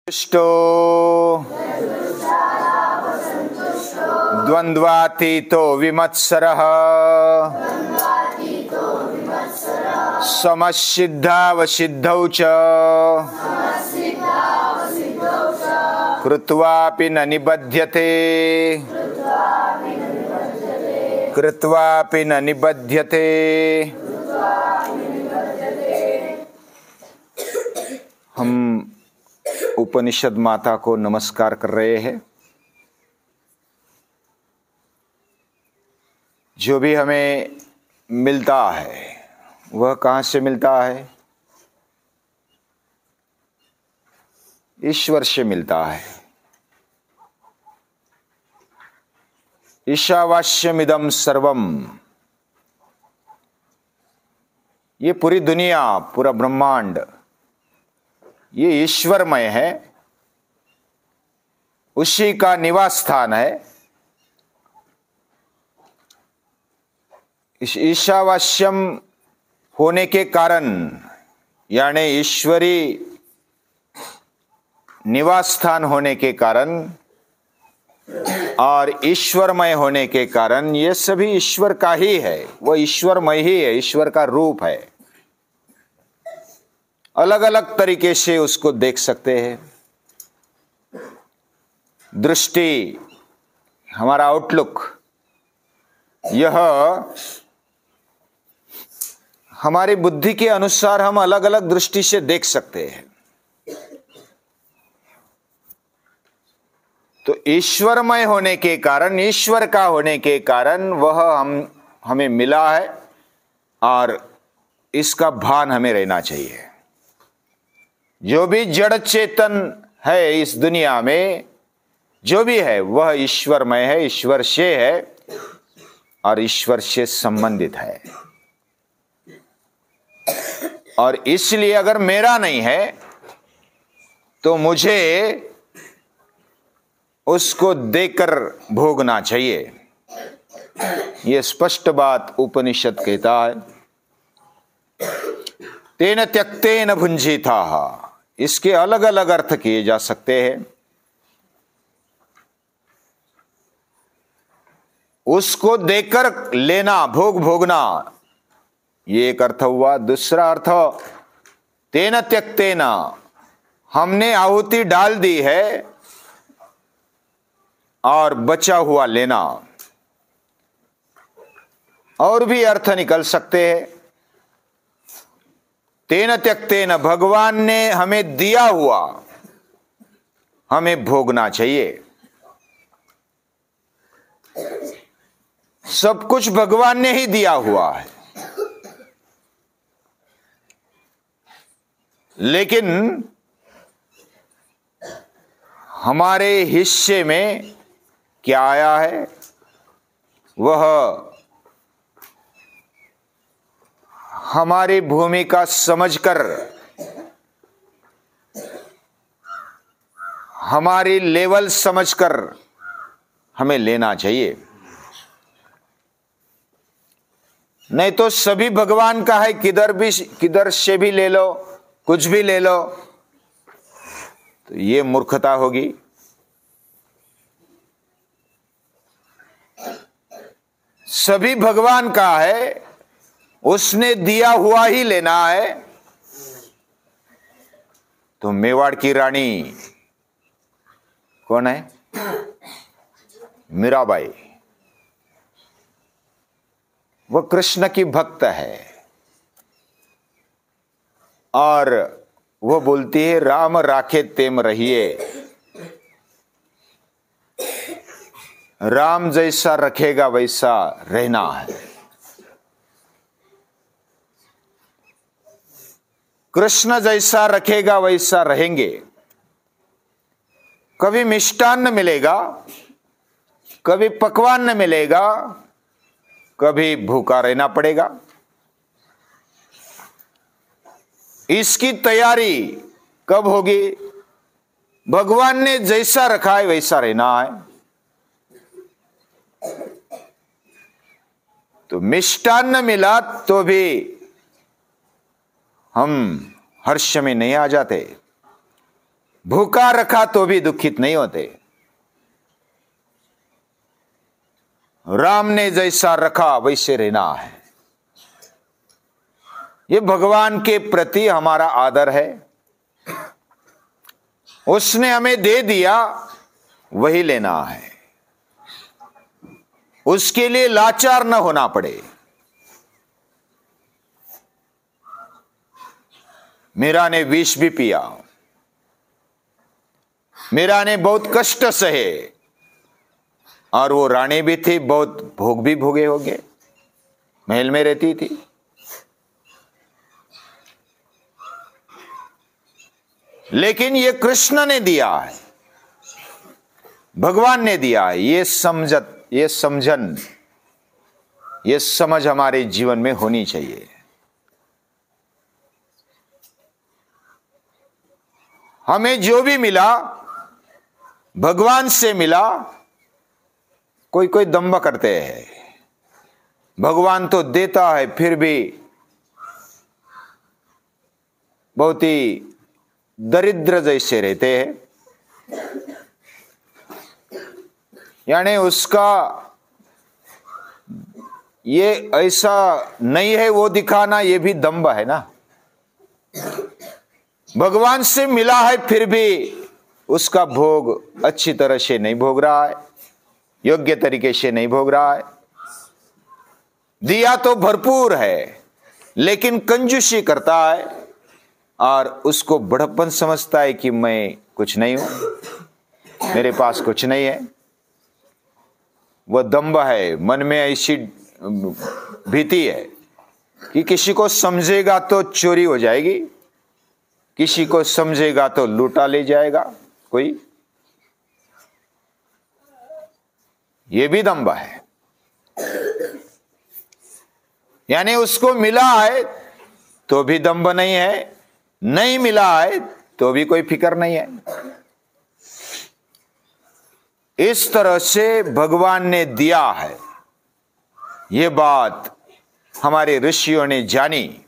तुष्टो द्वन्द्वातीतो विमत्सरः समसिद्धावसिद्धौ च कृत्वापि न निबध्यते कृत्वापि न निबध्यते। हम उपनिषद माता को नमस्कार कर रहे हैं। जो भी हमें मिलता है वह कहाँ से मिलता है? ईश्वर से मिलता है। ईशावास्यमिदं सर्वम, ये पूरी दुनिया, पूरा ब्रह्मांड, ये ईश्वरमय है, उसी का निवास स्थान है। इस ईशावास्यम होने के कारण, यानी ईश्वरी निवास स्थान होने के कारण और ईश्वरमय होने के कारण ये सभी ईश्वर का ही है। वह ईश्वरमय ही है, ईश्वर का रूप है। अलग अलग तरीके से उसको देख सकते हैं। दृष्टि, हमारा आउटलुक, यह हमारी बुद्धि के अनुसार हम अलग अलग दृष्टि से देख सकते हैं। तो ईश्वरमय होने के कारण, ईश्वर का होने के कारण वह हमें मिला है और इसका भान हमें रहना चाहिए। जो भी जड़ चेतन है इस दुनिया में, जो भी है वह ईश्वरमय है, ईश्वर से है और ईश्वर से संबंधित है। और इसलिए अगर मेरा नहीं है तो मुझे उसको देकर भोगना चाहिए। यह स्पष्ट बात उपनिषद कहता है। तेन त्यक्तेन भुंजीताः, इसके अलग अलग अर्थ किए जा सकते हैं। उसको देकर लेना, भोगना, ये एक अर्थ हुआ। दूसरा अर्थ, तेन त्यक्तेन, हमने आहुति डाल दी है और बचा हुआ लेना। और भी अर्थ निकल सकते हैं। तेन त्यक्तेन, भगवान ने हमें दिया हुआ हमें भोगना चाहिए। सब कुछ भगवान ने ही दिया हुआ है, लेकिन हमारे हिस्से में क्या आया है? वह हमारी भूमिका समझकर, हमारी लेवल समझकर हमें लेना चाहिए। नहीं तो सभी भगवान का है, किधर से भी ले लो, कुछ भी ले लो, तो ये मूर्खता होगी। सभी भगवान का है, उसने दिया हुआ ही लेना है। तो मेवाड़ की रानी कौन है? मीराबाई। वह कृष्ण की भक्त है और वह बोलती है, राम राखे तेम रहिए। राम जैसा रखेगा वैसा रहना है। कृष्ण जैसा रखेगा वैसा रहेंगे। कभी मिष्टान्न मिलेगा, कभी पकवान मिलेगा, कभी भूखा रहना पड़ेगा। इसकी तैयारी कब होगी? भगवान ने जैसा रखा है वैसा रहना है। तो मिष्टान्न मिला तो भी हम हर्ष में नहीं आ जाते। भूखा रखा तो भी दुखित नहीं होते। राम ने जैसा रखा वैसे रहना है। ये भगवान के प्रति हमारा आदर है। उसने हमें दे दिया, वही लेना है। उसके लिए लाचार न होना पड़े। मीरा ने विष भी पिया, मीरा ने बहुत कष्ट सहे, और वो रानी भी थी, बहुत भोग भी भोगे होंगे, महल में रहती थी। लेकिन ये कृष्ण ने दिया है, भगवान ने दिया है। ये समझन, ये समझ हमारे जीवन में होनी चाहिए। हमें जो भी मिला भगवान से मिला। कोई कोई दंभ करते हैं, भगवान तो देता है फिर भी बहुत ही दरिद्र जैसे रहते हैं। यानी उसका ये ऐसा नहीं है वो दिखाना, ये भी दंभ है ना। भगवान से मिला है फिर भी उसका भोग अच्छी तरह से नहीं भोग रहा है, योग्य तरीके से नहीं भोग रहा है। दिया तो भरपूर है लेकिन कंजूसी करता है और उसको बड़प्पन समझता है कि मैं कुछ नहीं हूं, मेरे पास कुछ नहीं है। वह दंभ है। मन में ऐसी भीति है कि किसी को समझेगा तो चोरी हो जाएगी, किसी को समझेगा तो लूटा ले जाएगा कोई। ये भी दंभ है। यानी उसको मिला है तो भी दंभ नहीं है, नहीं मिला है तो भी कोई फिक्र नहीं है। इस तरह से भगवान ने दिया है। ये बात हमारे ऋषियों ने जानी,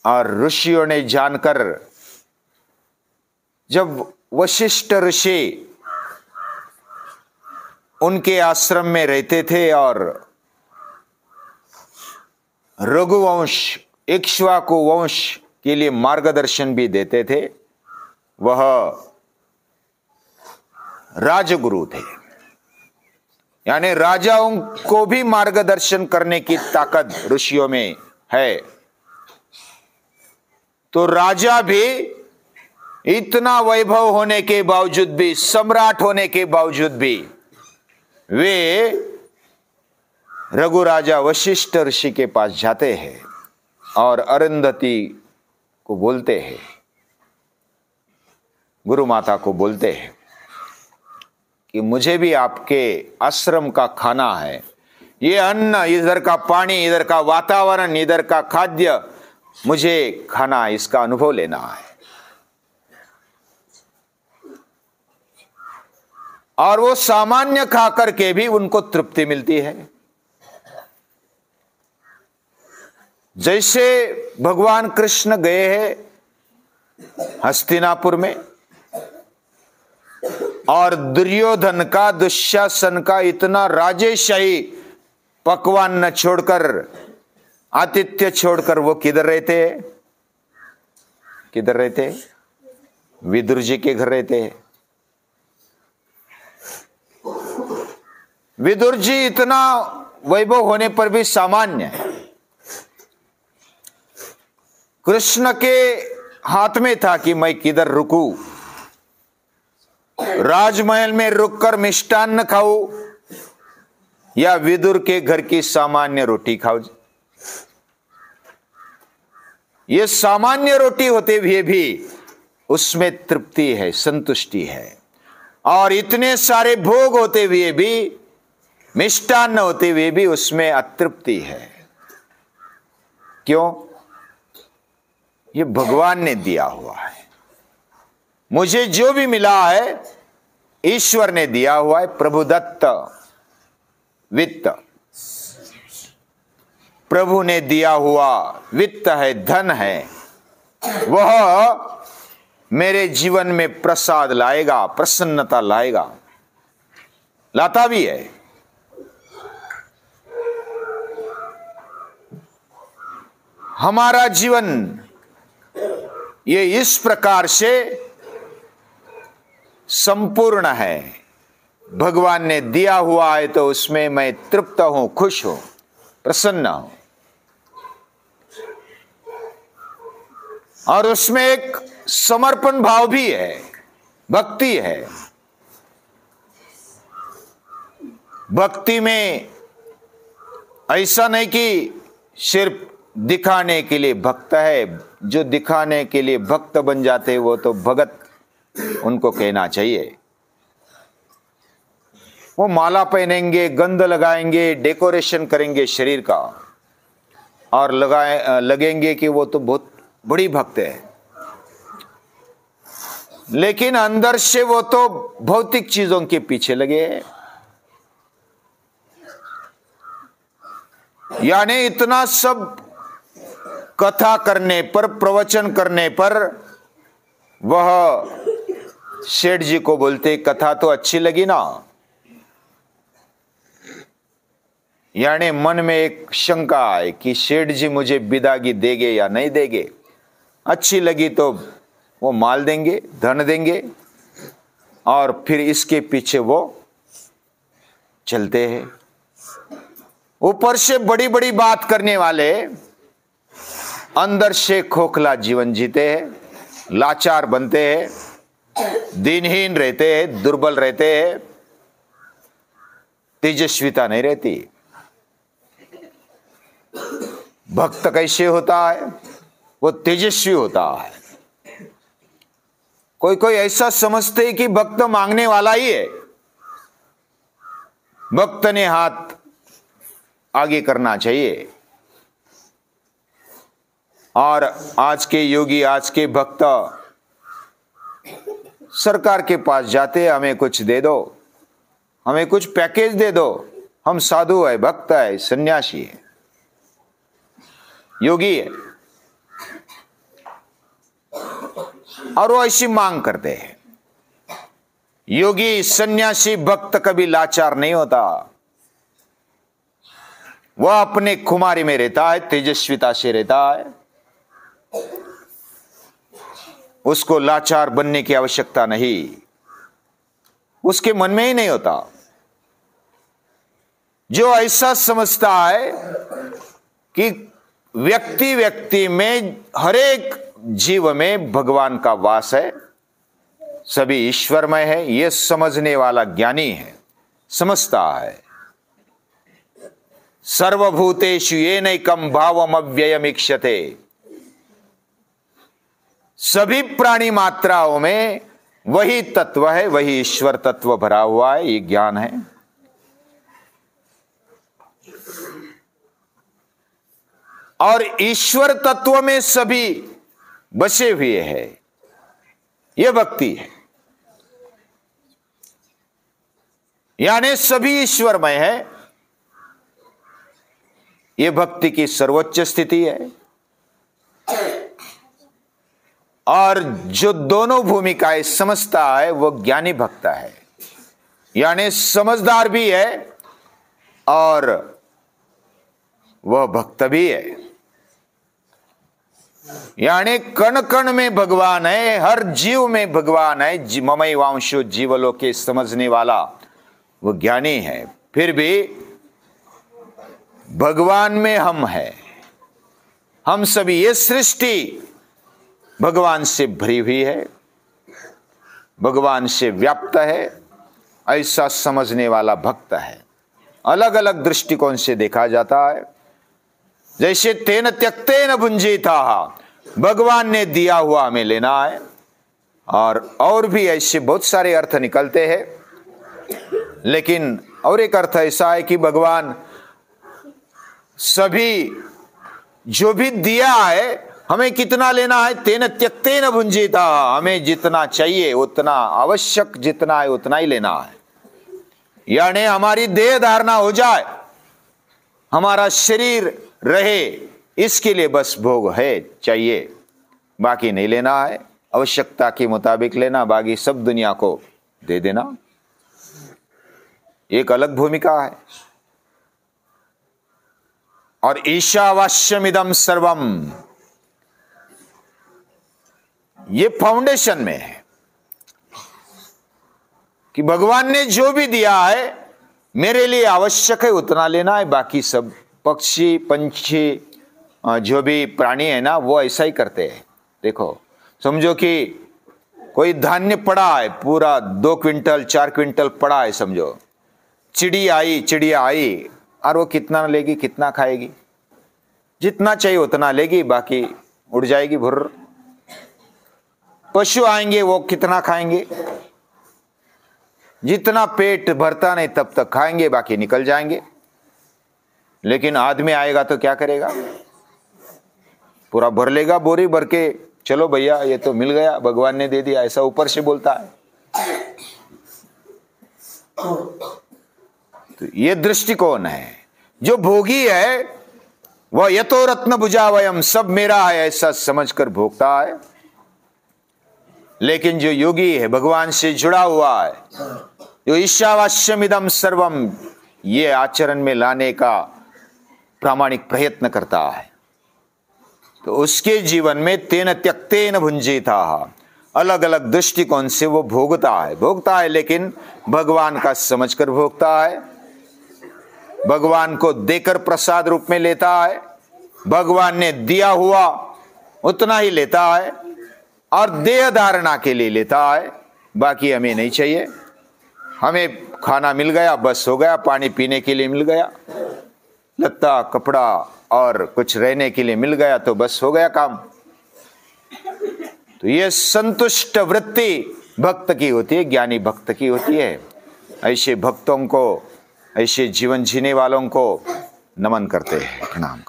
और ऋषियों ने जानकर जब वशिष्ठ ऋषि उनके आश्रम में रहते थे और रघुवंश इक्ष्वाकु वंश के लिए मार्गदर्शन भी देते थे, वह राजगुरु थे। यानी राजाओं को भी मार्गदर्शन करने की ताकत ऋषियों में है। तो राजा भी इतना वैभव होने के बावजूद भी, सम्राट होने के बावजूद भी, वे रघु राजा वशिष्ठ ऋषि के पास जाते हैं और अरुंधति को बोलते हैं, गुरु माता को बोलते हैं कि मुझे भी आपके आश्रम का खाना है। ये अन्न, इधर का पानी, इधर का वातावरण, इधर का खाद्य मुझे खाना, इसका अनुभव लेना है। और वो सामान्य खा करके भी उनको तृप्ति मिलती है। जैसे भगवान कृष्ण गए हैं हस्तिनापुर में, और दुर्योधन का, दुशासन का इतना राजेशाही पकवान न छोड़कर, आतिथ्य छोड़कर वो किधर रहते हैं? किधर रहते हैं? विदुर जी के घर रहते हैं। विदुर जी इतना वैभव होने पर भी सामान्य है। कृष्ण के हाथ में था कि मैं किधर रुकूं, राजमहल में रुककर मिष्टान्न खाऊं या विदुर के घर की सामान्य रोटी खाऊं। यह सामान्य रोटी होते हुए भी उसमें तृप्ति है, संतुष्टि है। और इतने सारे भोग होते हुए भी, मिष्टान्न होते हुए भी उसमें अतृप्ति है। क्यों? ये भगवान ने दिया हुआ है। मुझे जो भी मिला है ईश्वर ने दिया हुआ है, प्रभुदत्त वित्त, प्रभु ने दिया हुआ वित्त है, धन है। वह मेरे जीवन में प्रसाद लाएगा, प्रसन्नता लाएगा, लाता भी है। हमारा जीवन ये इस प्रकार से संपूर्ण है। भगवान ने दिया हुआ है तो उसमें मैं तृप्त हूं, खुश हूं, प्रसन्न हूं, और उसमें एक समर्पण भाव भी है, भक्ति है। भक्ति में ऐसा नहीं कि सिर्फ दिखाने के लिए भक्त है। जो दिखाने के लिए भक्त बन जाते वो तो भगत उनको कहना चाहिए। वो माला पहनेंगे, गंध लगाएंगे, डेकोरेशन करेंगे शरीर का, और लगेंगे कि वो तो बहुत बड़ी भक्त है, लेकिन अंदर से वो तो भौतिक चीजों के पीछे लगे हैं। यानी इतना सब कथा करने पर, प्रवचन करने पर वह सेठ जी को बोलते कथा तो अच्छी लगी ना। यानी मन में एक शंका है कि सेठ जी मुझे विदागी देंगे या नहीं देंगे। अच्छी लगी तो वो माल देंगे, धन देंगे, और फिर इसके पीछे वो चलते हैं। ऊपर से बड़ी बड़ी बात करने वाले अंदर से खोखला जीवन जीते हैं, लाचार बनते हैं, दीनहीन रहते हैं, दुर्बल रहते हैं, तेजस्विता नहीं रहती। भक्त कैसे होता है? वो तेजस्वी होता है। कोई कोई ऐसा समझते है कि भक्त मांगने वाला ही है, भक्त ने हाथ आगे करना चाहिए। और आज के योगी, आज के भक्त सरकार के पास जाते, हमें कुछ दे दो, हमें कुछ पैकेज दे दो, हम साधु है, भक्त है, सन्यासी है, योगी है, और वो ऐसी मांग करते हैं। योगी, सन्यासी, भक्त कभी लाचार नहीं होता। वह अपने खुमारी में रहता है, तेजस्विता से रहता है। उसको लाचार बनने की आवश्यकता नहीं, उसके मन में ही नहीं होता। जो ऐसा समझता है कि व्यक्ति व्यक्ति में, हरेक जीव में भगवान का वास है, सभी ईश्वरमय है, यह समझने वाला ज्ञानी है, समझता है। सर्वभूतेषु येनैकं भावम् अव्ययम् ईक्षते। सभी प्राणी मात्राओं में वही तत्व है, वही ईश्वर तत्व भरा हुआ है, ये ज्ञान है। और ईश्वर तत्व में सभी बसे हुए हैं, यह भक्ति है। यानी सभी ईश्वरमय है, यह भक्ति की सर्वोच्च स्थिति है। और जो दोनों भूमिकाएं समझता है वो ज्ञानी भक्त है, यानी समझदार भी है और वह भक्त भी है। यानी कण कण में भगवान है, हर जीव में भगवान है। ममैवांशो जीवलोके समझने वाला वो ज्ञानी है। फिर भी भगवान में हम हैं, हम सभी, ये सृष्टि भगवान से भरी हुई है, भगवान से व्याप्त है, ऐसा समझने वाला भक्त है। अलग अलग दृष्टिकोण से देखा जाता है। जैसे तेन त्यक्तेन भुंजीता, भगवान ने दिया हुआ हमें लेना है। और भी ऐसे बहुत सारे अर्थ निकलते हैं, लेकिन और एक अर्थ ऐसा है कि भगवान सभी जो भी दिया है, हमें कितना लेना है, तेन त्यक्तेन भुंजीता, हमें जितना चाहिए उतना, आवश्यक जितना है उतना ही लेना है। यानी हमारी देह धारणा हो जाए, हमारा शरीर रहे, इसके लिए बस भोग है, चाहिए, बाकी नहीं लेना है। आवश्यकता के मुताबिक लेना, बाकी सब दुनिया को दे देना। एक अलग भूमिका है। और ईशावास्यमिदं सर्वम, ये फाउंडेशन में है कि भगवान ने जो भी दिया है मेरे लिए आवश्यक है उतना लेना है, बाकी सब पक्षी पंछी जो भी प्राणी है ना वो ऐसा ही करते हैं। देखो, समझो कि कोई धान्य पड़ा है, पूरा 2 क्विंटल 4 क्विंटल पड़ा है, समझो चिड़िया आई और वो कितना लेगी, कितना खाएगी? जितना चाहिए उतना लेगी, बाकी उड़ जाएगी भुर्र। पशु आएंगे, वो कितना खाएंगे? जितना पेट भरता नहीं तब तक खाएंगे, बाकी निकल जाएंगे। लेकिन आदमी आएगा तो क्या करेगा? पूरा भर लेगा, बोरी भर के, चलो भैया ये तो मिल गया, भगवान ने दे दिया, ऐसा ऊपर से बोलता है। तो ये दृष्टिकोण है। जो भोगी है वह यतो रत्न भुजावयम, सब मेरा है ऐसा समझकर भोगता है। लेकिन जो योगी है, भगवान से जुड़ा हुआ है, जो ईशावास्यमिदं सर्वम ये आचरण में लाने का प्रामाणिक प्रयत्न करता है, तो उसके जीवन में तेन त्यक्तेन भुंजीता, अलग अलग दृष्टिकोण से वो भोगता है, लेकिन भगवान का समझकर भोगता है, भगवान को देकर प्रसाद रूप में लेता है, भगवान ने दिया हुआ उतना ही लेता है और देह धारणा के लिए लेता है, बाकी हमें नहीं चाहिए। हमें खाना मिल गया बस हो गया, पानी पीने के लिए मिल गया, लत्ता कपड़ा और कुछ रहने के लिए मिल गया तो बस हो गया काम। तो ये संतुष्ट वृत्ति भक्त की होती है, ज्ञानी भक्त की होती है। ऐसे भक्तों को, ऐसे जीवन जीने वालों को नमन करते हैं, प्रणाम।